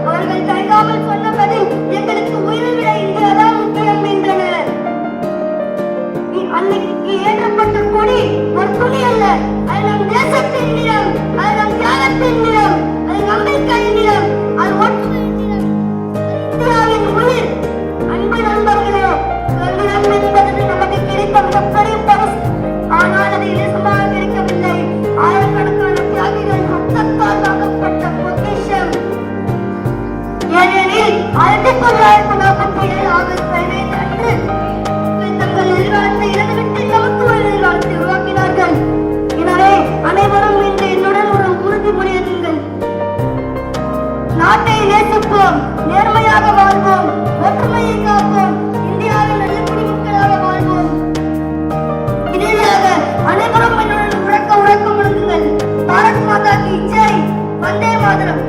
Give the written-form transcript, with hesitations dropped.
அவர்கள் தயங்காமல் சொன்னபடி எங்களுக்கு உயிரை விட இந்தியாதான் முக்கியம் என்றனர். அன்னைக்கு ஏற்றப்பட்ட கொடி ஒரு துணி அல்ல, அது நம் தேசத்தின் நிலம், அது நம் தியாகத்தின் நிலம், அது நம்பிக்கையின் நிலம், அது ஒற்றுமையின் நிலம், இந்தியாவின் உயிர். அன்பு நண்பர்களே, சுதந்திரம் என்பது நமக்கு கிடைத்த மிகப்பெரிய பரிசு. ஆனால் அது இலவசமாக கிடைக்கவில்லை. ஆயிரக்கணக்கான தியாகிகள் ரத்தத்தால் வாங்கப்பட்ட பொக்கிஷம். ஏனெனில் 1947 ஆகஸ்ட் 15 அன்று தங்கள் எதிர்காலத்தை இழந்துவிட்டு நமக்கு ஒரு எதிர்காலத்தை உருவாக்கினார்கள். எனவே அனைவரும் இன்று என்னுடன் ஒரு உறுதிமொழி எடுங்கள். நாட்டை நேசிப்போம், நேர்மையாக வாழ்வோம், ஒற்றுமையை காப்போம், இந்தியாவின் நல்ல குடிமக்களாக வாழ்வோம். இறுதியாக அனைவரும் என்னுடன் உறக்க முழங்குங்கள். பாரத் மாதா கி ஜெய், வந்தே மாதரம்.